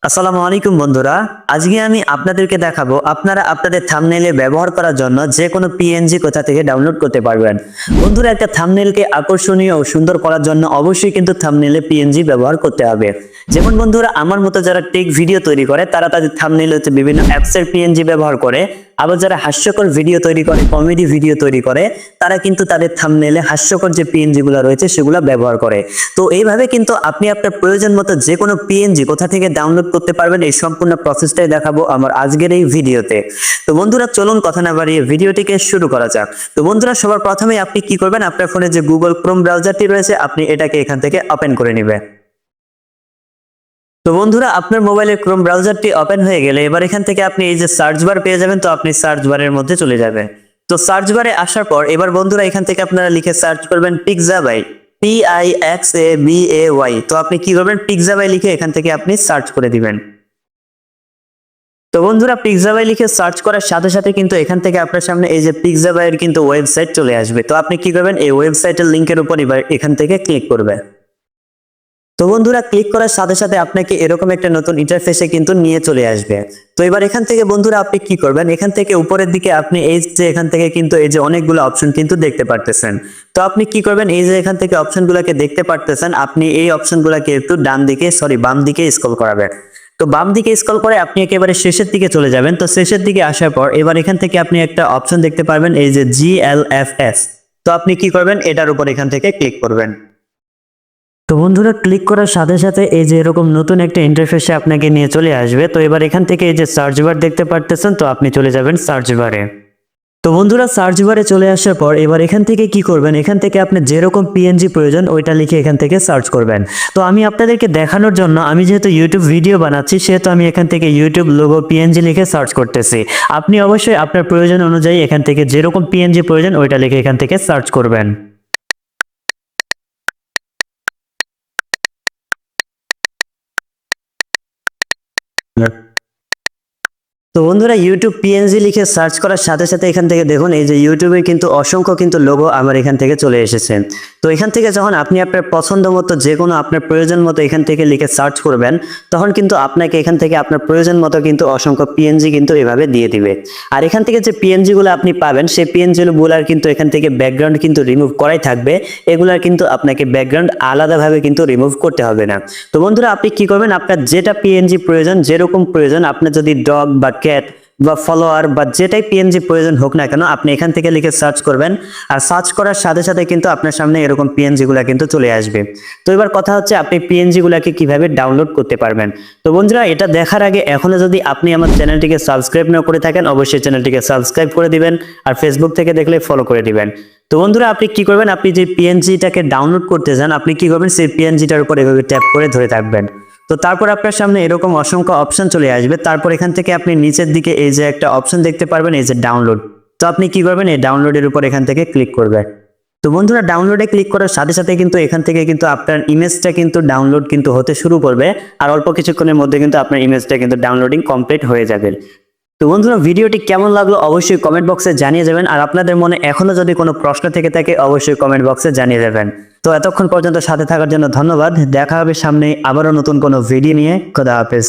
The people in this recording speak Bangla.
আসসালামু আলাইকুম বন্ধুরা। আজকে আমি আপনাদেরকে দেখাবো আপনারা আপনাদের থাম্বনেইলে ব্যবহার করার জন্য যে কোনো পিএনজি কোথা থেকে ডাউনলোড করতে পারবেন। বন্ধুরা, একটা থাম্বনেইলকে আকর্ষণীয় ও সুন্দর করার জন্য অবশ্যই কিন্তু থাম্বনেইলে পিএনজি ব্যবহার করতে হবে। যেমন বন্ধুরা, আমার মতো যারা টেক ভিডিও তৈরি করে তারা তাদের থাম্বনেইলে বিভিন্ন অ্যাপসের পিএনজি ব্যবহার করে। আবার যারা হাস্যকর ভিডিও তৈরি করে, কমেডি ভিডিও তৈরি করে, তারা কিন্তু তাদের থাম্বনেইলে হাস্যকর যে পিএনজি গুলো রয়েছে সেগুলো ব্যবহার করে। তো এইভাবে কিন্তু আপনি আপনার প্রয়োজন মতো যে কোনো পিএনজি কোথা থেকে ডাউনলোড করতে পারবেন, এই সম্পূর্ণ প্রসেসটাই দেখাবো আমার আজকের এই ভিডিওতে। তো বন্ধুরা, চলুন কথা না বাড়িয়ে ভিডিওটিকে শুরু করা যাক। তো বন্ধুরা, সবার প্রথমে আপনি কি করবেন, আপনার ফোনে যে গুগল ক্রোম ব্রাউজারটি রয়েছে আপনি এটাকে এখান থেকে ওপেন করে নেবেন। তো বন্ধুরা, আপনার মোবাইলের ক্রোম ব্রাউজারটি ওপেন হয়ে গেলে এবার এখান থেকে আপনি এই যে সার্চ বার পেয়ে যাবেন। তো আপনি সার্চ বারের মধ্যে চলে যাবেন। তো সার্চ বারে আসার পর এবার বন্ধুরা এখান থেকে আপনারা লিখে সার্চ করবেন পিক্সাবাই, PIXABAY। তো আপনি কি করবেন, পিক্সাবাই লিখে এখান থেকে আপনি সার্চ করে দিবেন। তো বন্ধুরা, পিক্সাবাই লিখে সার্চ করার সাথে সাথে কিন্তু এখান থেকে আপনার সামনে এই যে পিক্সাবাইয়ের কিন্তু ওয়েবসাইট চলে আসবে। তো আপনি কি করবেন, এই ওয়েবসাইটের লিংকের উপর এবার এখান থেকে ক্লিক করবেন। তো বন্ধুরা, ক্লিক করার সাথে সাথে আপনাকে এরকম একটা নতুন ইন্টারফেসে কিন্তু নিয়ে চলে আসবে। তো এবার এখান থেকে বন্ধুরা আপনি কি করবেন, এখান থেকে উপরের দিকে আপনি এই যে এখান থেকে কিন্তু এই যে অনেকগুলো অপশন কিন্তু দেখতে পারতেছেন। তো আপনি কি করবেন, এই যে এখান থেকে অপশনগুলোকে দেখতে পারতেছেন, আপনি এই অপশনগুলোকে একটু বাম দিকে স্ক্রল করাবেন। তো বাম দিকে স্ক্রল করে আপনি একেবারে শেষের দিকে চলে যাবেন। তো শেষের দিকে আসার পর এবার এখান থেকে আপনি একটা অপশন দেখতে পারবেন, এই যে GLFS। তো আপনি কি করবেন, এটার উপর এখান থেকে ক্লিক করবেন। তো বন্ধুরা, ক্লিক করার সাথে সাথে এই যে এরকম নতুন একটা ইন্টারফেসে আপনাকে নিয়ে চলে আসবে। তো এবার এখান থেকে এই যে সার্চ বার দেখতে পারতেছেন, তো আপনি চলে যাবেন সার্চ বারে। তো বন্ধুরা, সার্চ বারে চলে আসার পর এবার এখান থেকে কি করবেন, এখান থেকে আপনি যেরকম পিএনজি প্রয়োজন ওইটা লিখে এখান থেকে সার্চ করবেন। তো আমি আপনাদেরকে দেখানোর জন্য, আমি যেহেতু ইউটিউব ভিডিও বানাচ্ছি সেহেতু আমি এখান থেকে ইউটিউব লোগো পিএনজি লিখে সার্চ করতেছি। আপনি অবশ্যই আপনার প্রয়োজন অনুযায়ী এখান থেকে যেরকম পিএনজি প্রয়োজন ওইটা লিখে এখান থেকে সার্চ করবেন। তো বন্ধুরা, ইউটিউব পিএনজি লিখে সার্চ করার সাথে সাথে এখান থেকে দেখুন এই যে ইউটিউবে কিন্তু অসংখ্য কিন্তু লোগো আমার এখান থেকে চলে এসেছে। তো এখান থেকে যখন আপনি আপনার পছন্দ মতো যে কোনো আপনার প্রয়োজন মতো এখান থেকে লিখে সার্চ করবেন, তখন কিন্তু আপনাকে এখান থেকে আপনার প্রয়োজন মতো কিন্তু অসংখ্য পিএনজি কিন্তু এভাবে দিয়ে দিবে। আর এখান থেকে যে পিএনজি গুলো আপনি পাবেন সেই পিএনজি গুলার কিন্তু এখান থেকে ব্যাকগ্রাউন্ড কিন্তু রিমুভ করাই থাকবে। এগুলার কিন্তু আপনাকে ব্যাকগ্রাউন্ড আলাদাভাবে কিন্তু রিমুভ করতে হবে না। তো বন্ধুরা, আপনি কি করবেন, আপনার যেটা পিএনজি প্রয়োজন, যেরকম প্রয়োজন, আপনার যদি ডগ বা ক্যাট বা ফলোয়ার বা যেটাই পিএনজি প্রয়োজন হোক না কেন, আপনি এখান থেকে লিখে সার্চ করবেন। আর সার্চ করার সাথে সাথে কিন্তু আপনার সামনে এরকম পিএনজি গুলা কিন্তু চলে আসবে। তো এবার কথা হচ্ছে আপনি পিএনজি গুলাকে কিভাবে ডাউনলোড করতে পারবেন। তো বন্ধুরা, এটা দেখার আগে এখনো যদি আপনি আমার চ্যানেলটিকে সাবস্ক্রাইব না করে থাকেন, অবশ্যই চ্যানেলটিকে সাবস্ক্রাইব করে দিবেন। আর ফেসবুক থেকে দেখলে ফলো করে দিবেন। তো বন্ধুরা, আপনি কি করবেন, আপনি যে পিএনজিটাকে ডাউনলোড করতে চান আপনি কি করবেন, সেই পিএনজিটার উপর এভাবে ট্যাপ করে ধরে থাকবেন। তো তারপর আপনার সামনে এরকম অসংখ্য অপশন চলে আসবে। তারপর এখান থেকে আপনি নিচের দিকে এই যে একটা অপশন দেখতে পারবেন, এই যে ডাউনলোড। তো আপনি কি করবেন, এই ডাউনলোডের উপর এখান থেকে ক্লিক করবেন। তো বন্ধুরা, ডাউনলোডে ক্লিক করার সাথে সাথে কিন্তু এখান থেকে কিন্তু আপনার ইমেজটা কিন্তু ডাউনলোড কিন্তু হতে শুরু করবে। আর অল্প কিছুক্ষণের মধ্যে কিন্তু আপনার ইমেজটা কিন্তু ডাউনলোডিং কমপ্লিট হয়ে যাবে। তো বন্ধুরা, ভিডিওটি কেমন লাগলো অবশ্যই কমেন্ট বক্সে জানিয়ে যাবেন। আর আপনাদের মনে এখনো যদি কোনো প্রশ্ন থেকে থাকে অবশ্যই কমেন্ট বক্সে জানিয়ে যাবেন। তো এতক্ষণ পর্যন্ত সাথে থাকার জন্য ধন্যবাদ। দেখা হবে সামনে আবারও নতুন কোনো ভিডিও নিয়ে। খোদা হাফেজ।